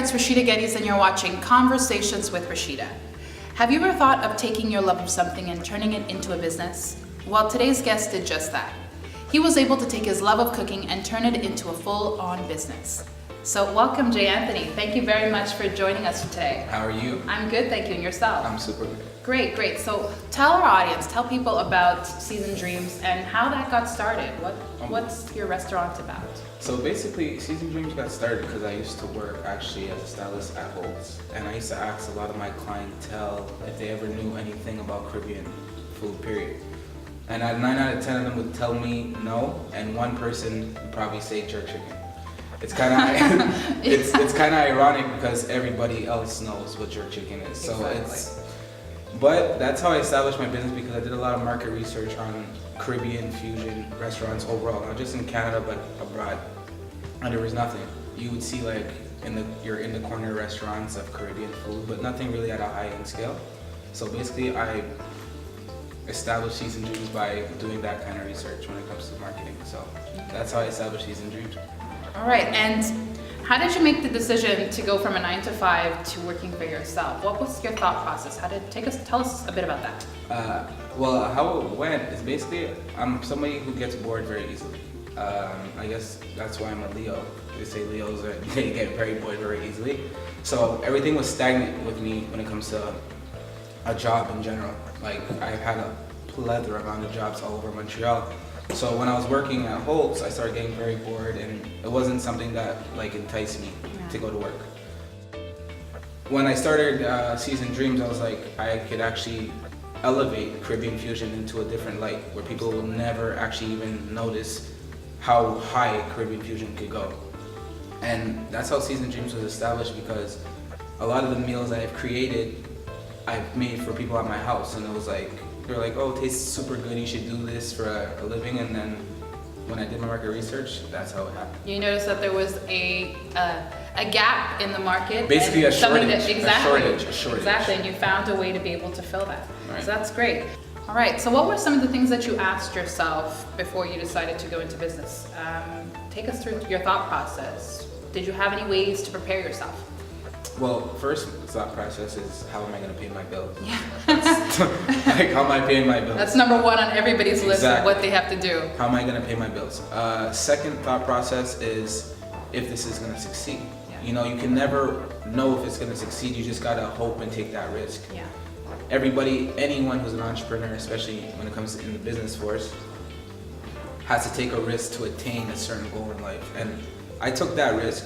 it's Rashida Geddes and you're watching Conversations with Rashida. Have you ever thought of taking your love of something and turning it into a business? Well, today's guest did just that. He was able to take his love of cooking and turn it into a full-on business. So welcome, JaeAnthony. Thank you very much for joining us today. How are you? I'm good, thank you. And yourself? I'm super good. Great. So tell our audience, tell people about Seasoned Dreams and how that got started. What's your restaurant about? So basically, Seasoned Dreams got started because I used to work actually as a stylist at Holt's, and I used to ask a lot of my clientele if they ever knew anything about Caribbean food, period. And 9 out of 10 of them would tell me no, and one person would probably say jerk chicken. It's kind of it's kind of ironic because everybody else knows what jerk chicken is. So Exactly. But that's how I established my business, because I did a lot of market research on Caribbean fusion restaurants overall, not just in Canada but abroad. And there was nothing. You would see like you're in the corner restaurants of Caribbean food, but nothing really at a high-end scale. So basically, I established Seasoned Dreams by doing that kind of research when it comes to marketing. So that's how I established Seasoned Dreams. All right, and how did you make the decision to go from a 9 to 5 to working for yourself? What was your thought process? Tell us a bit about that. Well, how it went is basically I'm somebody who gets bored very easily. I guess that's why I'm a Leo. They say Leos they get very bored very easily. So everything was stagnant with me when it comes to a job in general. Like I've had a plethora amount of jobs all over Montreal. So when I was working at Holt's, I started getting very bored, and it wasn't something that like enticed me to go to work. When I started Seasoned Dreams, I was like, I could actually elevate Caribbean fusion into a different light, where people will never actually even notice how high Caribbean fusion could go. And that's how Seasoned Dreams was established, because a lot of the meals I've created, I've made for people at my house, and it was like, they're like, oh, it tastes super good, you should do this for a living. And then when I did my market research, that's how it happened. You noticed that there was a gap in the market. Basically a shortage. Exactly, and you found a way to be able to fill that. Right. So that's great. All right, so what were some of the things that you asked yourself before you decided to go into business? Take us through your thought process. Did you have any ways to prepare yourself? Well, first thought process is, how am I going to pay my bills? Yeah. Like, how am I paying my bills? That's number one on everybody's list of what they have to do. How am I going to pay my bills? Second thought process is if this is going to succeed. Yeah. You know, you can never know if it's going to succeed. You just got to hope and take that risk. Yeah. Anyone who's an entrepreneur, especially when it comes to in the business force, has to take a risk to attain a certain goal in life. And I took that risk.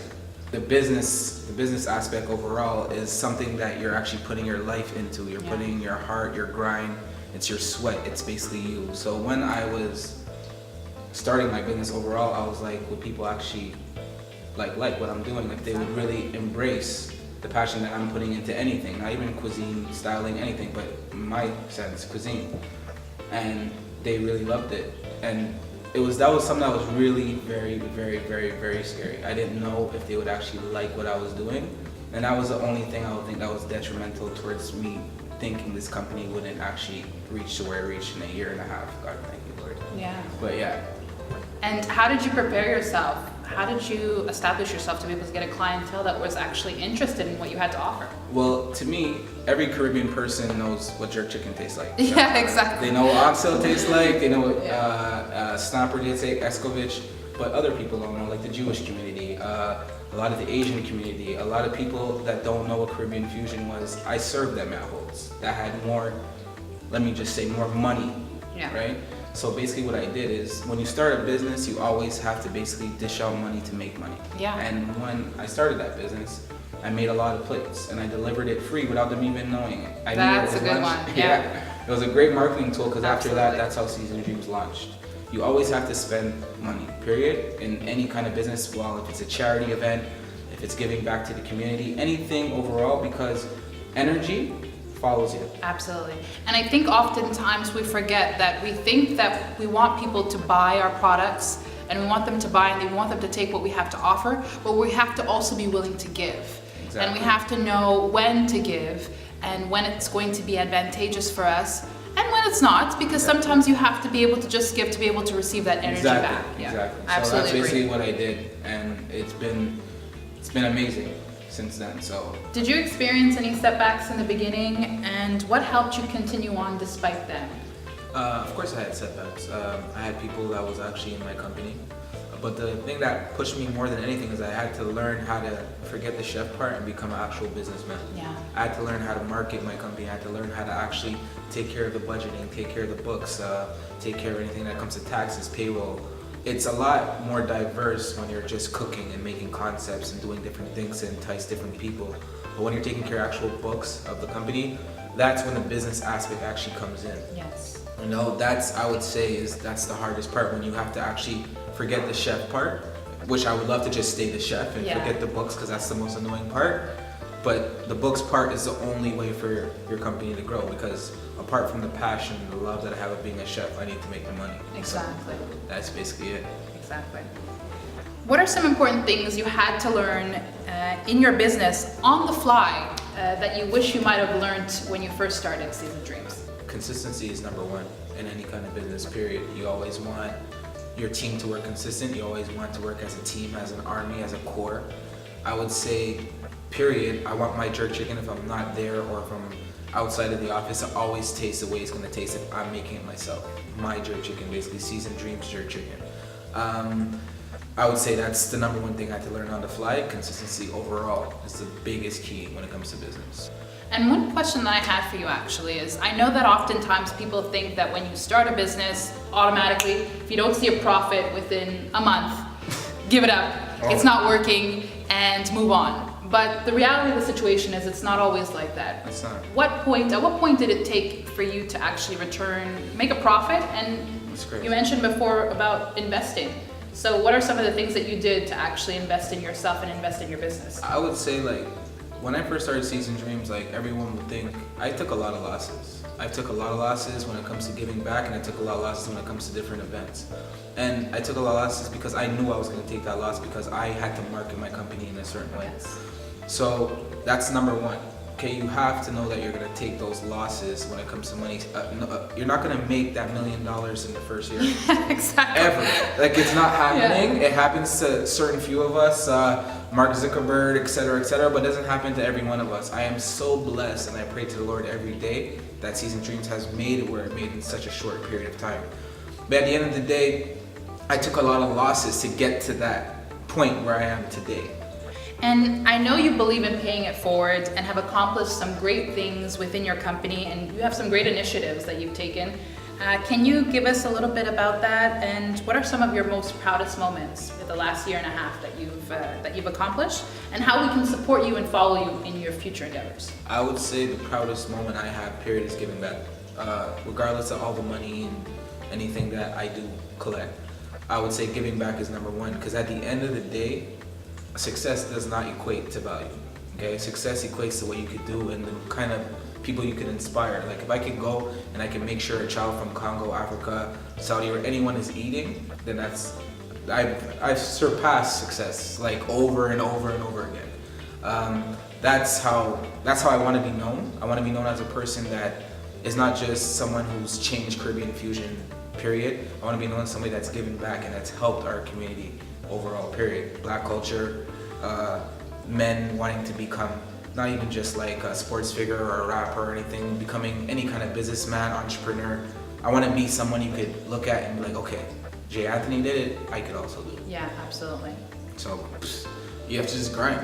The business aspect overall is something that you're actually putting your life into. You're putting your heart, your grind, it's your sweat, it's basically you. So when I was starting my business overall, I was like, would people actually like what I'm doing? If they would really embrace the passion that I'm putting into anything, not even cuisine, styling, anything, but in my sense, cuisine. And they really loved it. And that was something that was really very, very, very, very scary. I didn't know if they would actually like what I was doing. And that was the only thing I would think that was detrimental towards me thinking this company wouldn't actually reach to where it reached in a year and a half. God, thank you, Lord. Yeah. But yeah. And how did you prepare yourself? How did you establish yourself to be able to get a clientele that was actually interested in what you had to offer? Well, to me, every Caribbean person knows what jerk chicken tastes like. Yeah, exactly. They know what oxtail tastes like, they know what snapper tastes like, escovitch, but other people don't know, like the Jewish community, a lot of the Asian community, a lot of people that don't know what Caribbean fusion was. I served them at Holt's that had more, let me just say, more money, right? So basically what I did is, when you start a business, you always have to basically dish out money to make money. Yeah. And when I started that business, I made a lot of plates, and I delivered it free without them even knowing it. That's a good one. Yeah. It was a great marketing tool, because after that, that's how Seasoned Dreams launched. You always have to spend money, period, in any kind of business. Well, if it's a charity event, if it's giving back to the community, anything overall, because energy follows you. Absolutely. And I think oftentimes we forget that we think that we want people to buy our products, and we want them to buy, and we want them to take what we have to offer, but we have to also be willing to give. Exactly. And we have to know when to give and when it's going to be advantageous for us and when it's not, because sometimes you have to be able to just give to be able to receive that energy back. Exactly. Absolutely. So that's basically what I did, and it's been amazing. since then. So did you experience any setbacks in the beginning, and what helped you continue on despite them? of course I had setbacks. I had people that was actually in my company. But the thing that pushed me more than anything is I had to learn how to forget the chef part and become an actual businessman. Yeah. I had to learn how to market my company. I had to learn how to actually take care of the budgeting, take care of the books, take care of anything that comes to taxes, payroll. It's a lot more diverse when you're just cooking and making concepts and doing different things to entice different people. But when you're taking care of actual books of the company, that's when the business aspect actually comes in. Yes. You know, I would say that's the hardest part, when you have to actually forget the chef part, which I would love to just stay the chef and forget the books, because that's the most annoying part. But the books part is the only way for your company to grow, because apart from the passion and the love that I have of being a chef, I need to make the money. Exactly. So that's basically it. Exactly. What are some important things you had to learn in your business on the fly that you wish you might have learned when you first started Seasoned Dreams? Consistency is number one in any kind of business, period. You always want your team to work consistent. You always want to work as a team, as an army, as a core. I would say, period, I want my jerk chicken, if I'm not there or if I'm outside of the office, to always taste the way it's gonna taste if I'm making it myself. My jerk chicken, basically, Seasoned Dreams jerk chicken. I would say that's the number one thing I had to learn on the fly. Consistency overall is the biggest key when it comes to business. And one question that I had for you actually is, I know that oftentimes people think that when you start a business, automatically, if you don't see a profit within a month, give it up, it's not working, and move on. But the reality of the situation is it's not always like that. It's not. At what point did it take for you to actually make a profit? And you mentioned before about investing. So what are some of the things that you did to actually invest in yourself and invest in your business? I would say, like, when I first started Seasoned Dreams, like, everyone would think I took a lot of losses. I took a lot of losses when it comes to giving back, and I took a lot of losses when it comes to different events. And I took a lot of losses because I knew I was going to take that loss, because I had to market my company in a certain way. Yes. So that's number one. Okay, you have to know that you're going to take those losses when it comes to money. You're not going to make that $1 million in the first year. Exactly. Ever. Like, it's not happening. It happens to certain few of us, Mark Zuckerberg, etc., but it doesn't happen to every one of us. I am so blessed, and I pray to the Lord every day that Seasoned Dreams has made it where it made in such a short period of time. But at the end of the day, I took a lot of losses to get to that point where I am today. And I know you believe in paying it forward and have accomplished some great things within your company, and you have some great initiatives that you've taken. Can you give us a little bit about that, and what are some of your most proudest moments with the last year and a half that you've accomplished, and how we can support you and follow you in your future endeavors? I would say the proudest moment I have, period, is giving back. Regardless of all the money and anything that I do collect, I would say giving back is number one, because at the end of the day, success does not equate to value. Okay, success equates to what you could do and the kind of people you can inspire. Like, if I can go and I can make sure a child from Congo, Africa, Saudi, or anyone is eating, then I've surpassed success, like, over and over and over again. That's how I want to be known. I want to be known as a person that is not just someone who's changed Caribbean fusion, period. I want to be known as somebody that's given back and that's helped our community overall, period. Black culture, men wanting to become not even just like a sports figure or a rapper or anything, becoming any kind of businessman, entrepreneur. I want to be someone you could look at and be like, okay, JaeAnthony did it, I could also do it. Yeah, absolutely. So you have to just grind,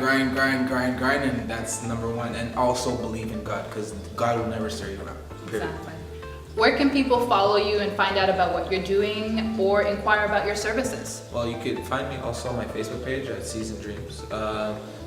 and that's number one. And also believe in God, because God will never steer you wrong, period. Exactly. Where can people follow you and find out about what you're doing or inquire about your services? Well, you could find me also on my Facebook page at Seasoned Dreams.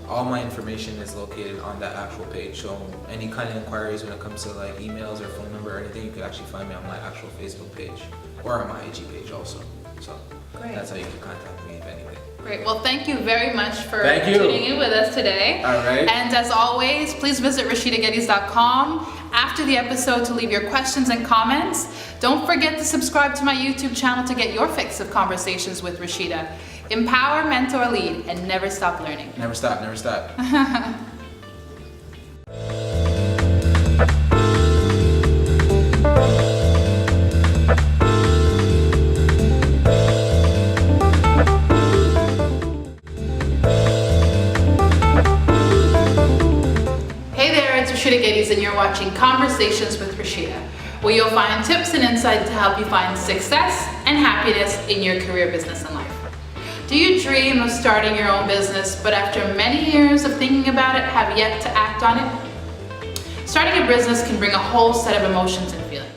All my information is located on that actual page, so any kind of inquiries when it comes to like emails or phone number or anything, you could actually find me on my actual Facebook page or on my IG page also. So that's how you can contact me if anything. Great. Well, thank you very much for tuning in with us today. All right. And as always, please visit RashidaGeddes.com after the episode to leave your questions and comments. Don't forget to subscribe to my YouTube channel to get your fix of conversations with Rashida. Empower, mentor, lead, and never stop learning. Never stop, never stop. watching Conversations with Rashida, where you'll find tips and insight to help you find success and happiness in your career, business, and life. Do you dream of starting your own business, but after many years of thinking about it, have yet to act on it? Starting a business can bring a whole set of emotions and feelings.